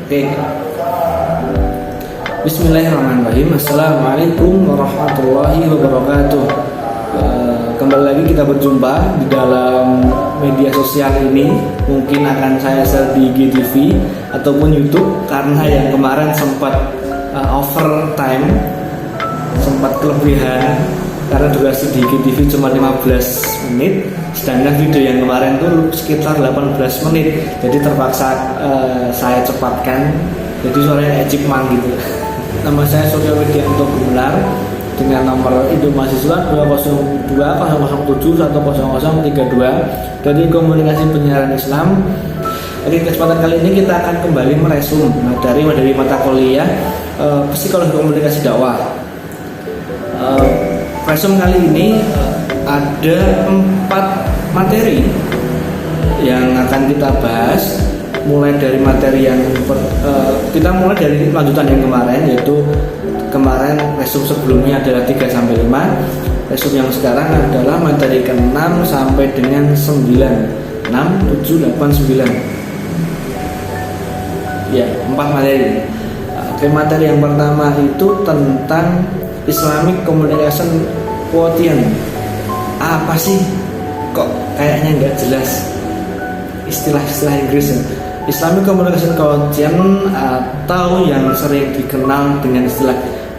Oke. Bismillahirrahmanirrahim. Assalamualaikum warahmatullahi wabarakatuh. Kembali lagi kita berjumpa di dalam media sosial ini. Mungkin akan saya share di IGTV ataupun YouTube, karena yang kemarin sempat overtime, sempat kelebihan karena durasi di IGTV cuma 15 menit, sedangkan video yang kemarin tuh sekitar 18 menit. Jadi terpaksa saya cepatkan, jadi suaranya ejipman gitu. Nama saya Surya Widianto Gumelar dengan nomor induk mahasiswa 2020007100032 dari Komunikasi Penyiaran Islam. Di kesempatan kali ini kita akan kembali meresum dari mata kuliah Psikologi Komunikasi Dakwah. Resum kali ini ada 4 materi yang akan kita bahas, mulai dari materi yang kita mulai dari lanjutan yang kemarin, yaitu kemarin resum sebelumnya adalah 3-5, resum yang sekarang adalah materi ke-6 sampai dengan 9, 6, 7, 8, 9 ya, 4 materi. Oke, materi yang pertama itu tentang Islamic Communication Quotient. Apa sih? Kok kayaknya nggak jelas istilah-istilah Inggris ya? Islamic Communication Quotient, atau yang sering dikenal dengan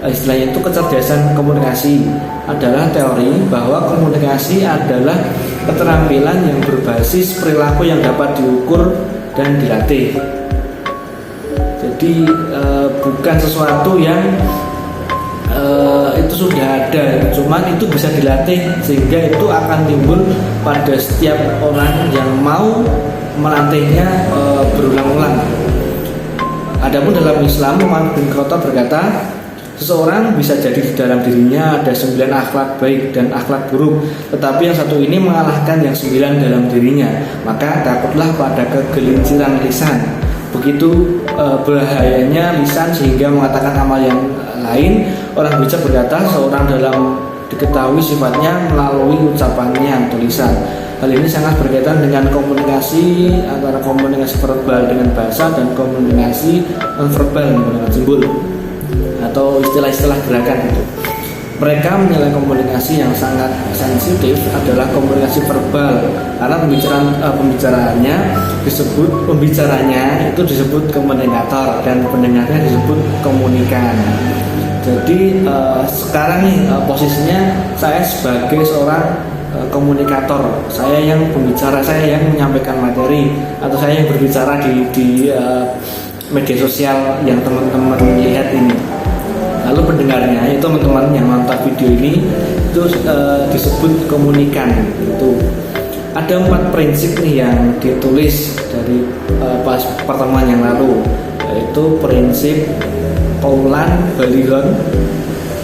istilahnya itu kecerdasan komunikasi, adalah teori bahwa komunikasi adalah keterampilan yang berbasis perilaku yang dapat diukur dan dilatih. Jadi bukan sesuatu yang itu sudah ada, cuman itu bisa dilatih, sehingga itu akan timbul pada setiap orang yang mau melatihnya berulang-ulang. Adapun dalam Islam, Umar bin Khattab berkata, seseorang bisa jadi di dalam dirinya ada 9 akhlak baik dan akhlak buruk, tetapi yang satu ini mengalahkan yang 9 dalam dirinya, maka takutlah pada kegelinciran lisan. Begitu bahayanya lisan sehingga mengatakan amal yang lain. Orang bijak berkata, seorang dalam diketahui sifatnya melalui ucapannya atau lisan. Hal ini sangat berkaitan dengan komunikasi antara komunikasi verbal dengan bahasa dan komunikasi nonverbal menggunakan simbol atau istilah-istilah gerakan itu. Mereka menilai komunikasi yang sangat sensitif adalah komunikasi verbal, karena pembicaranya itu disebut komunikator dan pendengarnya disebut komunikan. Jadi sekarang nih posisinya saya sebagai seorang komunikator, saya yang pembicara, saya yang menyampaikan materi, atau saya yang berbicara di media sosial yang teman-teman lihat ini. Lalu pendengarnya itu teman-teman yang nonton video ini itu disebut komunikan. Itu ada 4 prinsip nih yang ditulis dari pas pertemuan yang lalu, yaitu prinsip Paulan Balighon,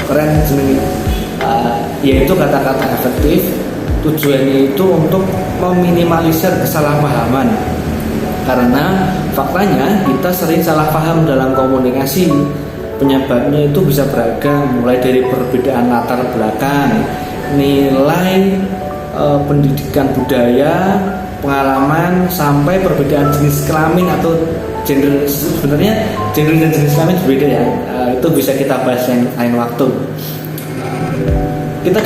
keren jenenge, yaitu kata-kata efektif. Tujuannya itu untuk meminimalisir kesalahpahaman, karena faktanya kita sering salah paham dalam komunikasi. Penyebabnya itu bisa beragam, mulai dari perbedaan latar belakang, nilai, pendidikan budaya, pengalaman, sampai perbedaan jenis kelamin atau gender. Sebenarnya gender dan jenis kelamin berbeda ya. Itu bisa kita bahas lain waktu. Kita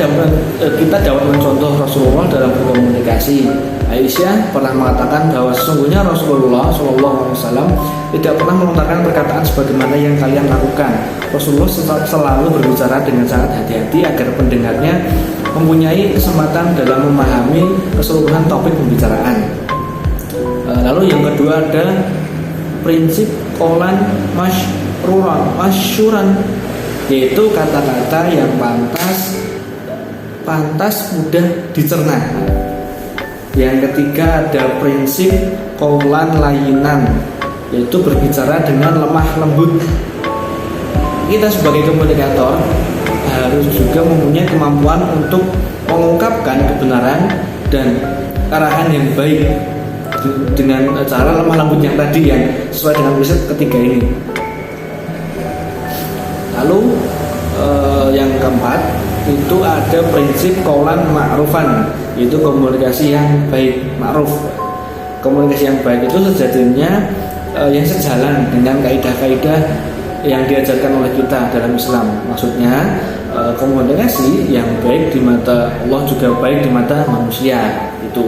dapat mencontoh Rasulullah dalam berkomunikasi. Aisyah pernah mengatakan bahwa sesungguhnya Rasulullah SAW tidak pernah melontarkan perkataan sebagaimana yang kalian lakukan. Rasulullah selalu berbicara dengan sangat hati-hati agar pendengarnya mempunyai kesempatan dalam memahami keseluruhan topik pembicaraan. Lalu yang kedua ada prinsip Qolan Masyuran, yaitu kata-kata yang pantas mudah dicerna. Yang ketiga ada prinsip Qaulan Layinan, yaitu berbicara dengan lemah lembut. Kita sebagai komunikator harus juga mempunyai kemampuan untuk mengungkapkan kebenaran dan arahan yang baik dengan cara lemah lembut yang tadi, yang sesuai dengan prinsip ketiga ini. Lalu yang keempat itu ada prinsip Qaulan Ma'rufan, yaitu komunikasi yang baik, ma'ruf. Komunikasi yang baik itu sejatinya yang sejalan dengan kaidah-kaidah yang diajarkan oleh kita dalam Islam. Maksudnya komunikasi yang baik di mata Allah juga baik di mata manusia itu.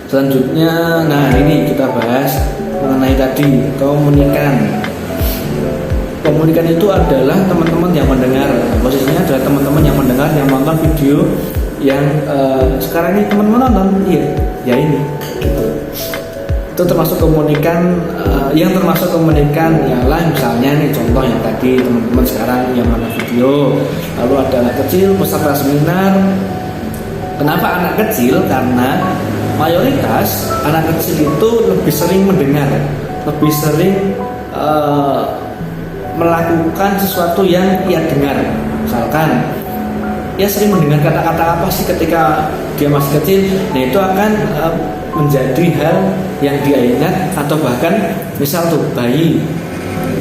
Selanjutnya, nah ini kita bahas mengenai tadi komunikan. Komunikan itu adalah teman-teman yang mendengar. Posisinya adalah teman-teman yang mendengar, yang menonton video yang sekarang ini teman-teman nonton, ya ini. Gitu. Itu termasuk komunikan, yang termasuk komunikan ialah misalnya nih contoh yang tadi teman-teman sekarang yang menonton video, lalu ada anak kecil peserta seminar. Kenapa anak kecil? Karena mayoritas anak kecil itu lebih sering mendengar, lebih sering melakukan sesuatu yang ia dengar. Misalkan ia sering mendengar kata-kata apa sih ketika dia masih kecil, nah itu akan menjadi hal yang dia ingat. Atau bahkan misal tuh bayi,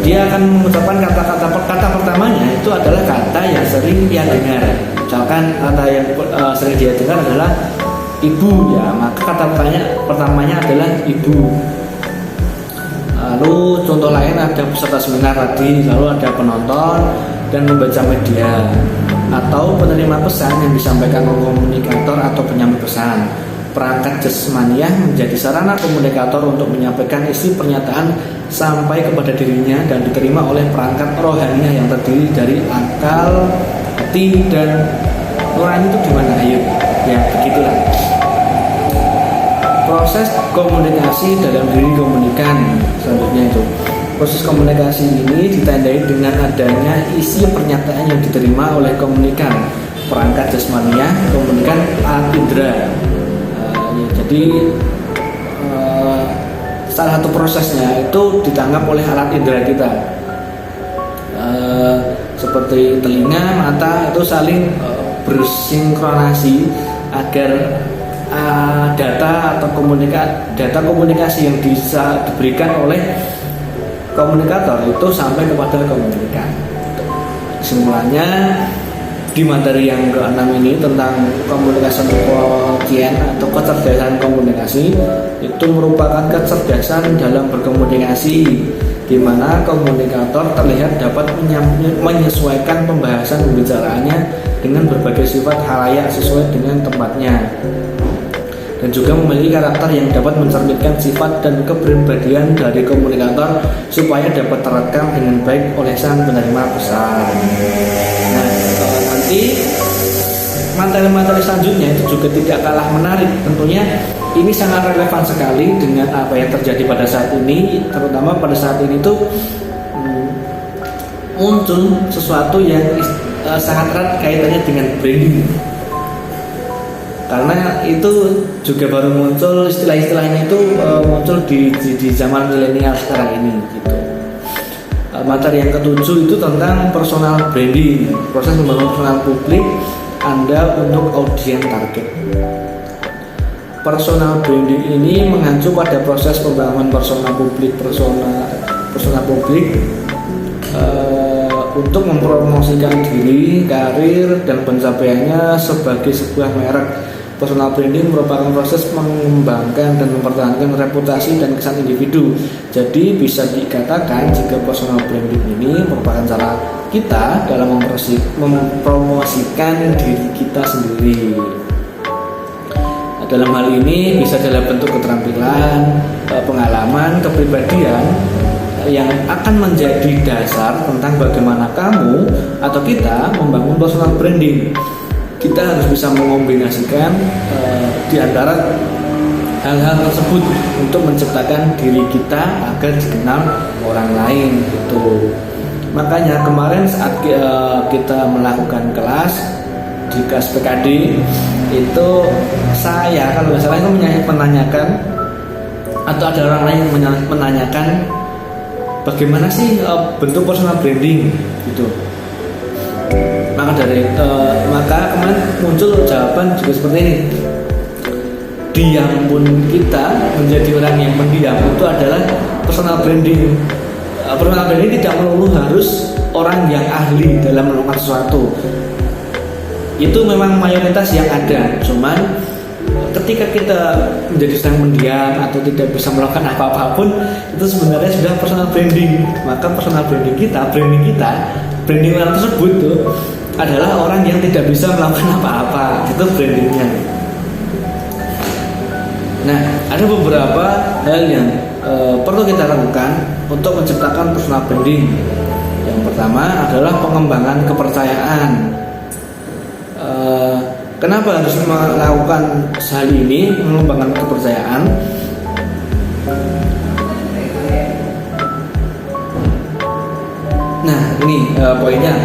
dia akan mengucapkan kata pertamanya itu adalah kata yang sering dia dengar. Misalkan kata yang sering dia dengar adalah ibu, ya maka kata pertamanya adalah ibu. Lalu contoh lain ada peserta seminar tadi, lalu ada penonton dan membaca media atau penerima pesan yang disampaikan oleh komunikator atau penyambut pesan. Perangkat jasmaniah menjadi sarana komunikator untuk menyampaikan isi pernyataan sampai kepada dirinya dan diterima oleh perangkat rohaniah yang terdiri dari akal, hati, dan nurani. Itu gimana? Ayo, ya begitulah. Proses komunikasi dalam diri komunikan. Selanjutnya itu proses komunikasi ini ditandai dengan adanya isi pernyataan yang diterima oleh komunikan, perangkat jasmaniah, komunikan alat indera. Jadi salah satu prosesnya itu ditangkap oleh alat indera kita, seperti telinga, mata, itu saling bersinkronasi agar data komunikasi yang bisa diberikan oleh komunikator itu sampai kepada komunikan. Kesimpulannya, di materi yang ke-6 ini tentang komunikasi quotient atau kecerdasan komunikasi, itu merupakan kecerdasan dalam berkomunikasi, di mana komunikator terlihat dapat menyesuaikan pembahasan pembicaraannya dengan berbagai sifat halayak sesuai dengan tempatnya, dan juga memiliki karakter yang dapat mencerminkan sifat dan kepribadian dari komunikator supaya dapat terekam dengan baik oleh sang penerima pesan. Nah, nanti materi-materi selanjutnya itu juga tidak kalah menarik. Tentunya ini sangat relevan sekali dengan apa yang terjadi pada saat ini, terutama pada saat ini tuh muncul sesuatu yang sangat erat kaitannya dengan branding. Karena itu juga baru muncul, istilah-istilahnya itu muncul di zaman milenial sekarang ini gitu. Materi yang ketujuh itu tentang personal branding, proses membangun personal publik Anda untuk audiens target. Personal branding ini mengacu pada proses pembangunan personal publik untuk mempromosikan diri, karir, dan pencapaiannya sebagai sebuah merek. Personal branding merupakan proses mengembangkan dan mempertahankan reputasi dan kesan individu. Jadi bisa dikatakan jika personal branding ini merupakan cara kita dalam mempromosikan diri kita sendiri. Dalam hal ini bisa dalam bentuk keterampilan, pengalaman, kepribadian yang akan menjadi dasar tentang bagaimana kamu atau kita membangun personal branding. Kita harus bisa mengombinasikan di antara hal-hal tersebut untuk menciptakan diri kita agar dikenal orang lain gitu. Makanya kemarin saat kita melakukan kelas di kelas PKD itu saya kalau nggak salah itu menanyakan atau ada orang lain yang menanyakan bagaimana sih bentuk personal branding gitu. Maka kemarin muncul jawaban juga seperti ini. Diam pun kita menjadi orang yang mendiam itu adalah personal branding. Personal branding tidak melulu harus orang yang ahli dalam melakukan sesuatu. Itu memang mayoritas yang ada. Cuman ketika kita menjadi sedang mendiam atau tidak bisa melakukan apa-apapun, itu sebenarnya sudah personal branding. Maka personal branding kita, branding orang tersebut tuh adalah orang yang tidak bisa melakukan apa-apa. Itu brandingnya. Nah, ada beberapa hal yang perlu kita lakukan untuk menciptakan personal branding. Yang pertama adalah pengembangan kepercayaan. Kenapa harus melakukan hal ini, mengembangkan kepercayaan? Nah, ini poinnya.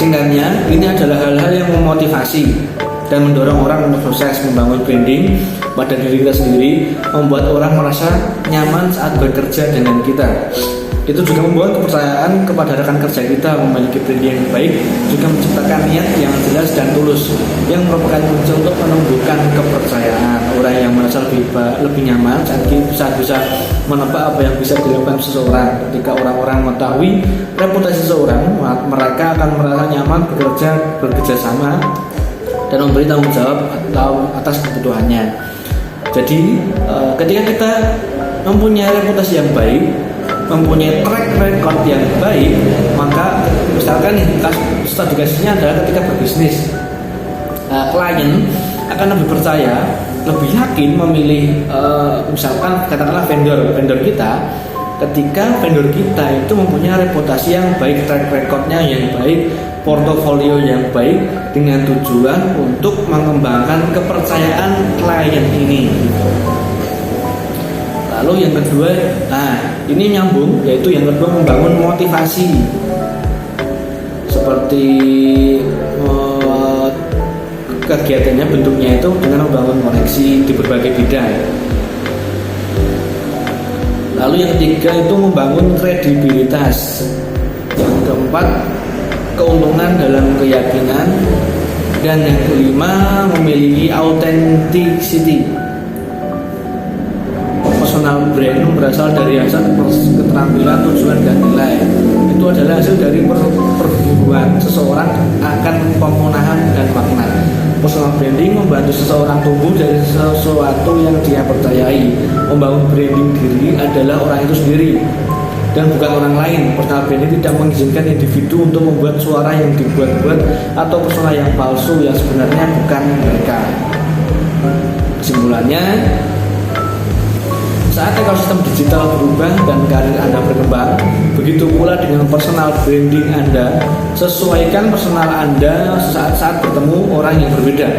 Singkatnya, ini adalah hal-hal yang memotivasi dan mendorong orang untuk sukses membangun branding pada diri kita sendiri, membuat orang merasa nyaman saat bekerja dengan kita. Itu juga membuat kepercayaan kepada rekan kerja kita, memiliki branding yang baik, juga menciptakan niat yang jelas dan tulus, yang merupakan kunci untuk menumbuhkan kepercayaan. Orang yang merasa lebih nyaman saat bisa menebak apa yang bisa dilakukan seseorang. Ketika orang-orang mengetahui reputasi seseorang, mereka akan merasa nyaman bekerja sama dan memberi tanggung jawab atas kebutuhannya. Jadi ketika kita mempunyai reputasi yang baik, mempunyai track record yang baik, maka misalkan nih studi kasusnya adalah ketika berbisnis, klien akan lebih percaya, lebih yakin memilih misalkan katakanlah vendor kita, ketika vendor kita itu mempunyai reputasi yang baik, track recordnya yang baik, portofolio yang baik, dengan tujuan untuk mengembangkan kepercayaan klien ini. Lalu yang kedua, ini nyambung, yaitu yang kedua membangun motivasi. Seperti kegiatannya bentuknya itu dengan membangun koneksi di berbagai bidang. Lalu yang ketiga itu membangun kredibilitas. Yang keempat, keuntungan dalam keyakinan. Dan yang kelima, memiliki authenticity. Personal brand berasal dari hasil keterampilan, tujuan, dan nilai. Itu adalah hasil dari perburuan seseorang akan pemenuhan dan makna. Personal branding membantu seseorang tumbuh dari sesuatu yang dia percayai. Membangun branding diri adalah orang itu sendiri dan bukan orang lain. Personal branding tidak mengizinkan individu untuk membuat suara yang dibuat-buat atau persona yang palsu yang sebenarnya bukan mereka. Kesimpulannya, saat ekosistem digital berubah dan karir Anda berkembang, begitu pula dengan personal branding Anda. Sesuaikan personal Anda saat bertemu orang yang berbeda.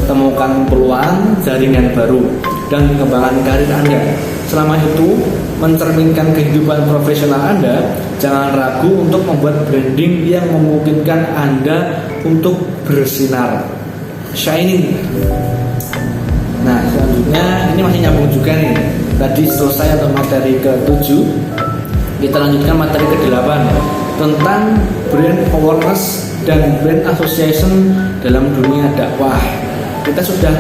Temukan peluang, jaringan baru, dan pengembangan karir Anda. Selama itu mencerminkan kehidupan profesional Anda, jangan ragu untuk membuat branding yang memungkinkan Anda untuk bersinar, shining. Nah, selanjutnya ini masih nyambung juga nih. Tadi selesai untuk materi ke-7. Kita lanjutkan materi ke-8 tentang brand awareness dan brand association dalam dunia dakwah. Kita sudah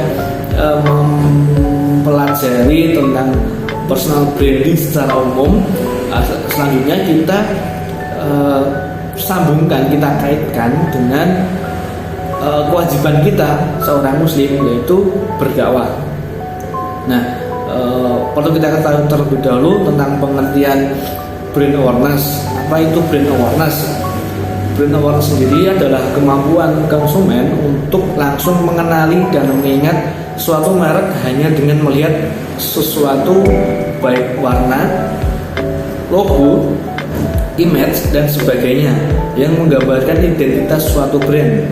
mempelajari tentang personal branding secara umum. Selanjutnya kita sambungkan, kita kaitkan dengan kewajiban kita seorang muslim, yaitu berdakwah. Nah, perlu kita ketahui terlebih dahulu tentang pengertian brand awareness. Apa itu brand awareness? Brand awareness sendiri adalah kemampuan konsumen untuk langsung mengenali dan mengingat suatu merek hanya dengan melihat sesuatu, baik warna, logo, image, dan sebagainya yang menggambarkan identitas suatu brand.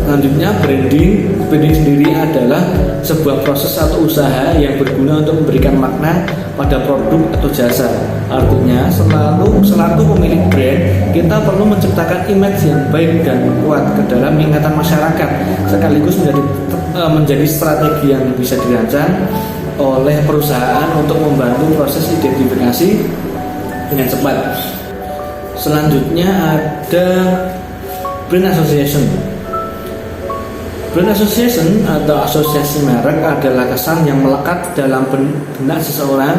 Selanjutnya branding sendiri adalah sebuah proses atau usaha yang berguna untuk memberikan makna pada produk atau jasa. Artinya selaku pemilik brand, kita perlu menciptakan image yang baik dan kuat ke dalam ingatan masyarakat, sekaligus menjadi strategi yang bisa dirancang oleh perusahaan untuk membantu proses identifikasi dengan cepat. Selanjutnya ada brand association. Brand association atau asosiasi merek adalah kesan yang melekat dalam benak seseorang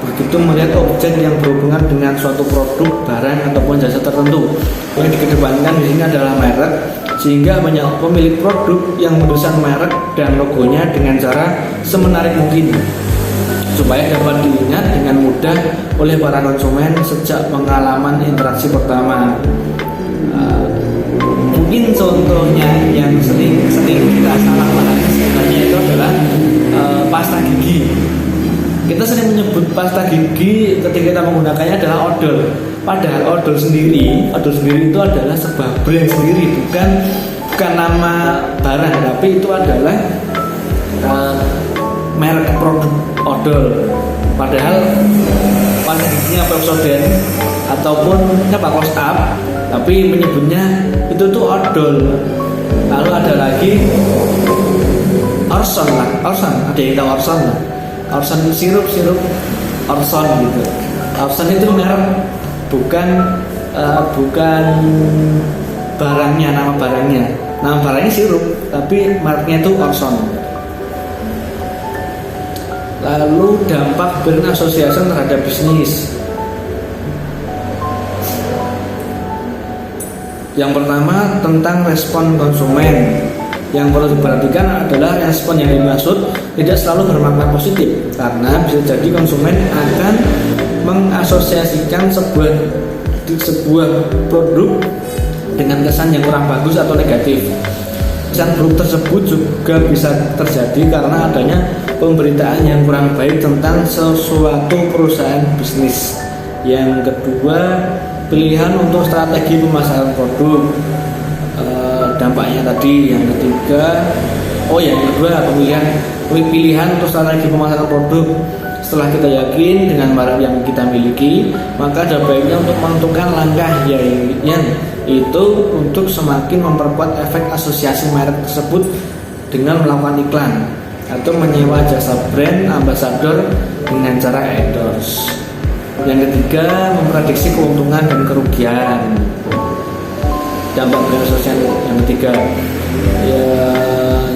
begitu melihat objek yang berhubungan dengan suatu produk, barang, ataupun jasa tertentu. Yang dikedepankan di sini adalah merek, sehingga banyak pemilik produk yang menuliskan merek dan logonya dengan cara semenarik mungkin supaya dapat diingat dengan mudah oleh para konsumen sejak pengalaman interaksi pertama. Mungkin contohnya yang sering kita salah pahami sebenarnya itu adalah pasta gigi. Kita sering menyebut pasta gigi ketika kita menggunakannya adalah odol. Padahal odol sendiri itu adalah sebuah brand sendiri, bukan nama barang, tapi itu adalah merek produk odol. Padahal pasta giginya Pepsodent ataupun Costap, tapi menyebutnya itu tuh odol. Lalu ada lagi Orson, ada yang tahu Orson lah. Orson sirup Orson gitu. Orson itu merek, bukan barangnya, nama barangnya sirup, tapi mereknya itu Orson. Lalu dampak brand association terhadap bisnis. Yang pertama tentang respon konsumen. Yang perlu diperhatikan adalah respon yang dimaksud tidak selalu bermakna positif, karena bisa jadi konsumen akan mengasosiasikan sebuah produk dengan kesan yang kurang bagus atau negatif. Kesan buruk tersebut juga bisa terjadi karena adanya pemberitaan yang kurang baik tentang sesuatu perusahaan bisnis. Yang kedua, pilihan untuk strategi pemasaran produk. Dampaknya tadi. Yang ketiga, yang kedua pilihan untuk strategi pemasaran produk. Setelah kita yakin dengan barang yang kita miliki, maka ada baiknya untuk menentukan langkah yang itu untuk semakin memperkuat efek asosiasi merek tersebut dengan melakukan iklan atau menyewa jasa brand ambassador dengan cara endorse. Yang ketiga, memprediksi keuntungan dan kerugian. Dampak brand sosial yang ketiga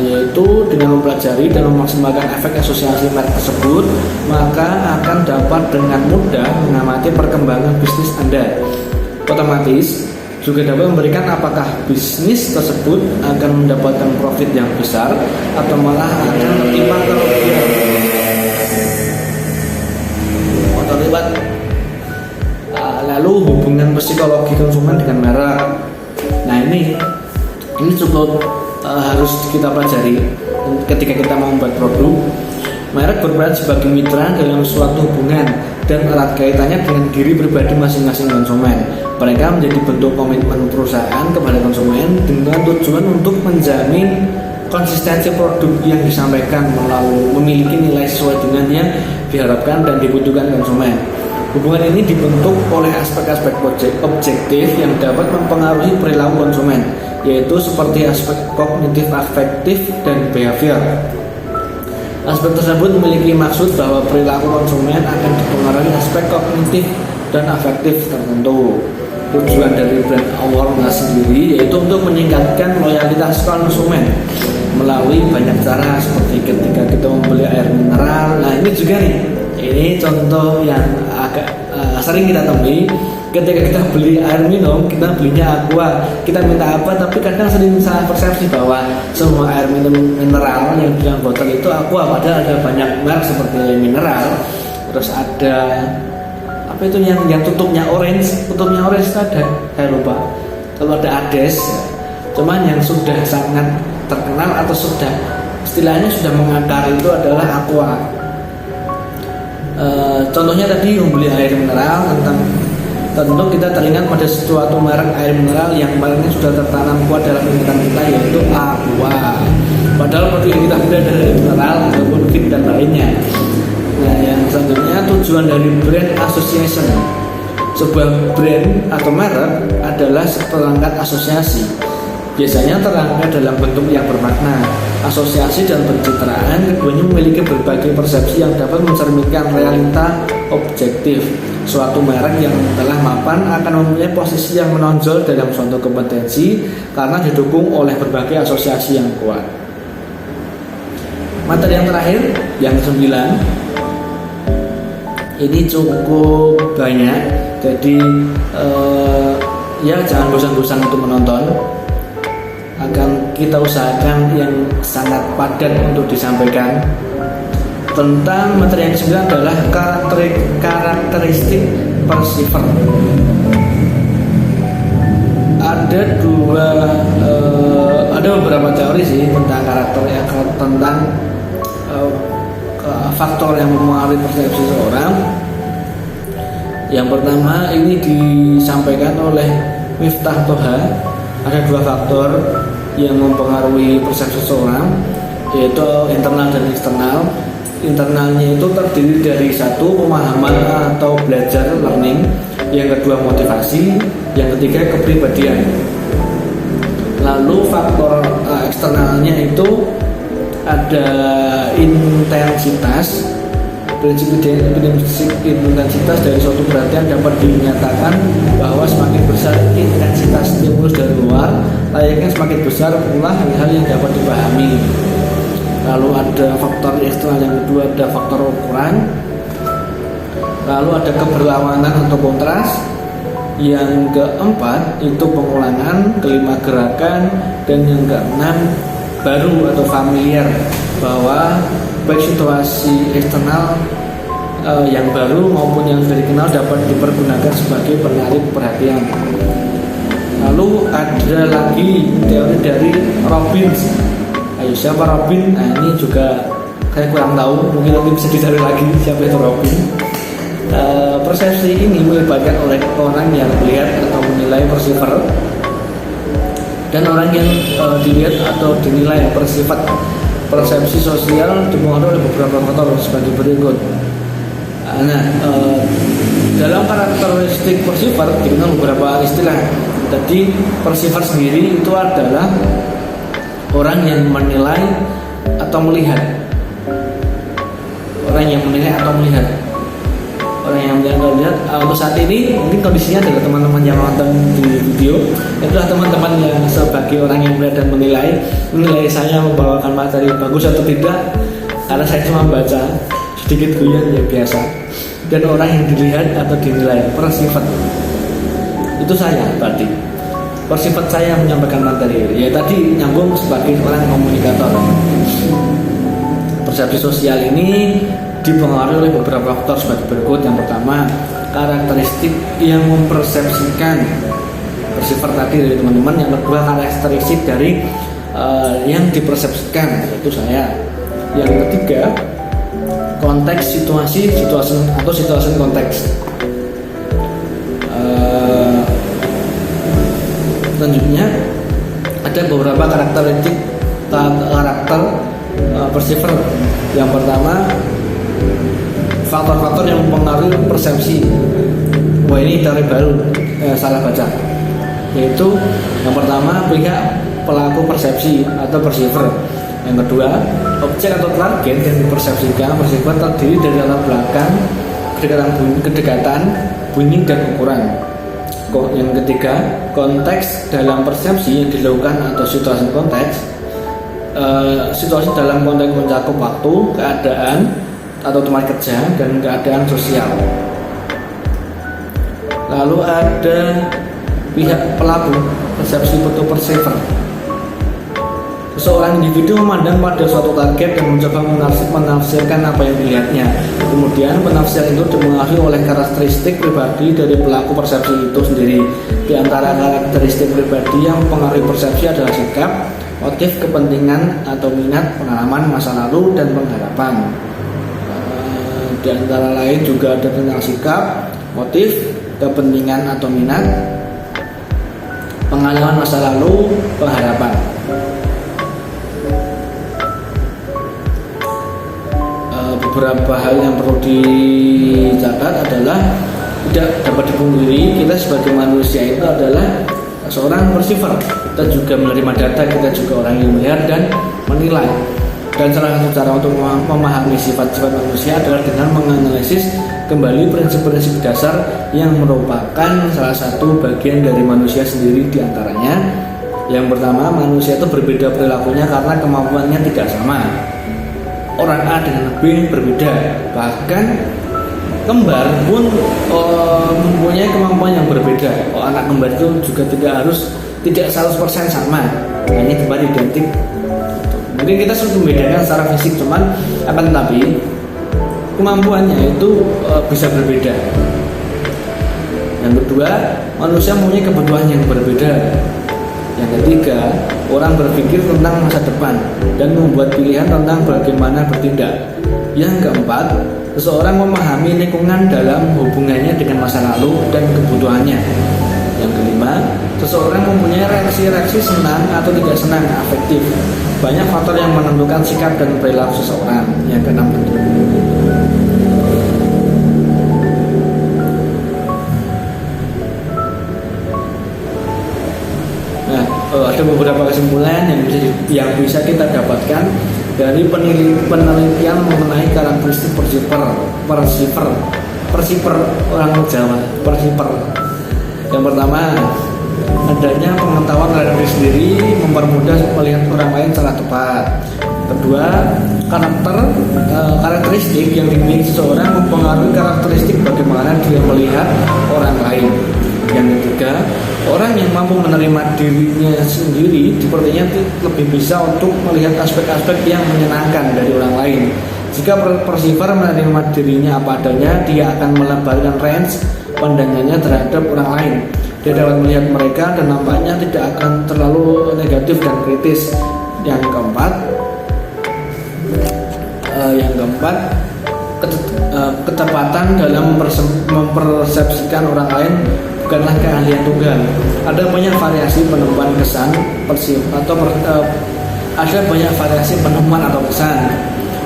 yaitu dengan mempelajari dan memaksimalkan efek asosiasi merek tersebut, maka akan dapat dengan mudah mengamati perkembangan bisnis Anda. Otomatis juga dapat memberikan apakah bisnis tersebut akan mendapatkan profit yang besar atau malah akan tertimpa kerugian. Lalu hubungan psikologi konsumen dengan merek. Nah ini cukup harus kita pelajari ketika kita mau membuat produk. Merek berperan sebagai mitra dalam suatu hubungan dan erat kaitannya dengan diri pribadi masing-masing konsumen. Mereka menjadi bentuk komitmen perusahaan kepada konsumen dengan tujuan untuk menjamin konsistensi produk yang disampaikan melalui memiliki nilai sesuai dengan yang diharapkan dan dibutuhkan konsumen. Hubungan ini dibentuk oleh aspek-aspek objektif yang dapat mempengaruhi perilaku konsumen, yaitu seperti aspek kognitif, afektif, dan behavior. Aspek tersebut memiliki maksud bahwa perilaku konsumen akan dipengaruhi aspek kognitif dan afektif tertentu. Tujuan dari brand awareness sendiri yaitu untuk meningkatkan loyalitas konsumen melalui banyak cara, seperti ketika kita membeli air mineral. Nah ini juga nih, ini contoh yang agak sering kita temui. Ketika kita beli air minum, kita belinya aqua, kita minta apa, tapi kadang sering salah persepsi bahwa semua air minum mineral yang di dalam botol itu aqua, padahal ada banyak merek seperti mineral. Terus ada apa itu yang tutupnya orange itu ada, saya lupa. Kalau ada Ades, cuman yang sudah sangat terkenal atau sudah istilahnya sudah mengakar itu adalah aqua. Contohnya tadi membeli air mineral, tentu kita teringat pada suatu merek air mineral yang paling sudah tertanam kuat dalam ingatan kita, yaitu aqua. Padahal produk yang kita beli adalah air mineral ataupun fit dan lainnya. Nah yang selanjutnya, tujuan dari brand association. Sebuah brand atau merek adalah seperangkat asosiasi. Biasanya terangkat dalam bentuk yang bermakna. Asosiasi dan pencitraan keduanya memiliki berbagai persepsi yang dapat mencerminkan realita objektif. Suatu merek yang telah mapan akan mempunyai posisi yang menonjol dalam suatu kompetensi karena didukung oleh berbagai asosiasi yang kuat. Materi yang terakhir, yang ke-9, ini cukup banyak, jadi jangan bosan-bosan untuk menonton. kita usahakan yang sangat padat untuk disampaikan. Tentang materi yang ke-9 adalah karakteristik persifat. Ada beberapa teori sih tentang tentang faktor yang mempengaruhi persepsi seseorang. Yang pertama ini disampaikan oleh Miftah Toha. Ada 2 faktor yang mempengaruhi persepsi seseorang, yaitu internal dan eksternal. Internalnya itu terdiri dari 1, pemahaman atau belajar learning, yang kedua motivasi, yang ketiga kepribadian. Lalu faktor eksternalnya itu ada intensitas. Prinsip intensitas dari suatu perhatian dapat dinyatakan bahwa semakin besar intensitas stimulus dari luar, layaknya semakin besar pula hal-hal yang dapat dipahami. Lalu ada faktor eksternal yang kedua, ada faktor ukuran. Lalu ada keberlawanan atau kontras. Yang keempat itu pengulangan, kelima gerakan, dan yang keenam baru atau familiar, bahwa baik situasi eksternal yang baru maupun yang sudah dikenal dapat dipergunakan sebagai penarik perhatian. Lalu ada lagi teori dari Robbins. Ayo, siapa Robbins? Nah, ini juga saya kurang tahu, mungkin nanti bisa dicari lagi siapa itu Robbins. Persepsi ini melibatkan oleh orang yang melihat atau menilai persifat dan orang yang dilihat atau dinilai bersifat. Persepsi sosial dipengaruhi oleh beberapa faktor sebagai berikut. Dalam karakteristik persifat dikenal beberapa istilah. Jadi persifat sendiri itu adalah orang yang menilai atau melihat. Orang yang menilai atau melihat. Orang yang melihat untuk saat ini mungkin kondisinya adalah teman-teman yang nonton di video, itulah teman-teman yang sebagai orang yang melihat dan menilai saya membawakan materi bagus atau tidak, karena saya cuma baca sedikit guyon ya biasa. Dan orang yang dilihat atau dinilai persifat itu saya, berarti persifat saya menyampaikan materi ya tadi nyambung sebagai orang komunikator. Persepsi sosial ini dipengaruhi oleh beberapa faktor sebagai berikut. Yang pertama, karakteristik yang mempersepsikan bersifat tadi dari teman-teman. Yang kedua, karakteristik dari yang dipersepsikan, yaitu saya. Yang ketiga, konteks situasi konteks. Selanjutnya ada beberapa karakteristik karakter persifat. Yang pertama, faktor-faktor yang mempengaruhi persepsi. Wah, ini teori baru, salah baca. Yaitu yang pertama, pihak pelaku persepsi atau persifat. Yang kedua, objek atau target yang dipersepsikan persifat terdiri dari latar belakang, kedekatan, bunyi dan ukuran. Yang ketiga, konteks dalam persepsi yang dilakukan atau situasi konteks. Situasi dalam konteks mencakup waktu, keadaan atau tempat kerja, dan keadaan sosial. Lalu ada pihak pelaku persepsi atau persifat. Seorang individu memandang pada suatu target dan mencoba menafsirkan apa yang dilihatnya. Kemudian penafsiran itu dipengaruhi oleh karakteristik pribadi dari pelaku persepsi itu sendiri. Di antara karakteristik pribadi yang mempengaruhi persepsi adalah sikap, motif, kepentingan atau minat, pengalaman masa lalu, dan pengharapan. Di antara lain juga ada tentang sikap, motif, kepentingan atau minat, pengalaman masa lalu, pengharapan. Beberapa hal yang perlu dicatat adalah tidak dapat dipungkiri kita sebagai manusia itu adalah seorang persifat. Kita juga menerima data, kita juga orang yang melihat dan menilai. Dan salah satu cara untuk memahami sifat-sifat manusia adalah dengan menganalisis kembali prinsip-prinsip dasar yang merupakan salah satu bagian dari manusia sendiri. Di antaranya, yang pertama, manusia itu berbeda perilakunya karena kemampuannya tidak sama. Orang A dengan B berbeda, bahkan kembar pun mempunyai kemampuan yang berbeda. Anak kembar itu juga tidak 100% sama. hanya kembali identik. Mungkin kita sudah membedakan secara fisik, cuman akan tetapi kemampuannya itu bisa berbeda. Yang kedua, manusia mempunyai kebutuhan yang berbeda. Yang ketiga, orang berpikir tentang masa depan dan membuat pilihan tentang bagaimana bertindak. Yang keempat, seseorang memahami lingkungan dalam hubungannya dengan masa lalu dan kebutuhannya. Yang kelima, seseorang mempunyai reaksi-reaksi senang atau tidak senang afektif. Banyak faktor yang menentukan sikap dan perilaku seseorang. Yang keenam, ada beberapa kesimpulan yang bisa kita dapatkan dari penelitian mengenai karakteristik persiper orang Jawa. Yang pertama, adanya pengetahuan terhadap diri sendiri mempermudah melihat orang lain secara tepat. Kedua, karakteristik yang dimiliki seseorang mempengaruhi karakteristik bagaimana dia melihat orang lain. Yang ketiga, orang yang mampu menerima dirinya sendiri sepertinya lebih bisa untuk melihat aspek-aspek yang menyenangkan dari orang lain. Jika persifar menerima dirinya apa adanya, dia akan melebarkan range pandangannya terhadap orang lain. Dia dapat melihat mereka dan nampaknya tidak akan terlalu negatif dan kritis. Yang keempat, ketepatan dalam mempersepsikan orang lain bukanlah keahlian tunggal. Ada banyak variasi penemuan kesan ada banyak variasi penemuan atau kesan.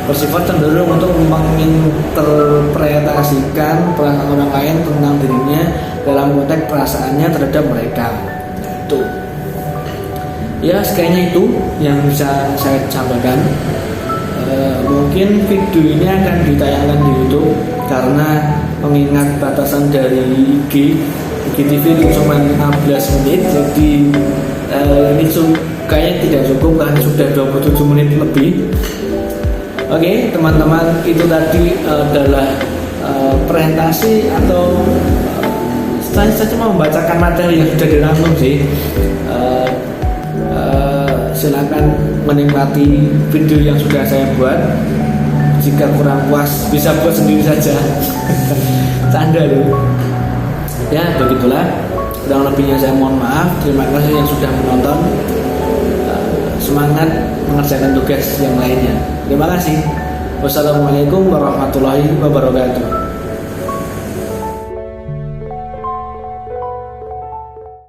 Bersifat cenderung untuk menginterpretasikan perasaan orang lain tentang dirinya dalam konteks perasaannya terhadap mereka. Itu. Ya, sekayaknya itu yang bisa saya sampaikan. Mungkin video ini akan ditayangkan di YouTube karena mengingat batasan dari IGTV itu cuma 15 menit, jadi ini kayaknya tidak cukup karena sudah 27 menit lebih. Oke, teman-teman, itu tadi adalah presentasi atau saya cuma membacakan materi yang sudah dirangkum sih. Silakan menikmati video yang sudah saya buat. Jika kurang puas bisa buat sendiri saja. Canda loh. Ya, begitulah. Kurang lebihnya saya mohon maaf. Terima kasih yang sudah menonton. Semangat mengerjakan tugas yang lainnya. Terima kasih. Wassalamualaikum warahmatullahi wabarakatuh.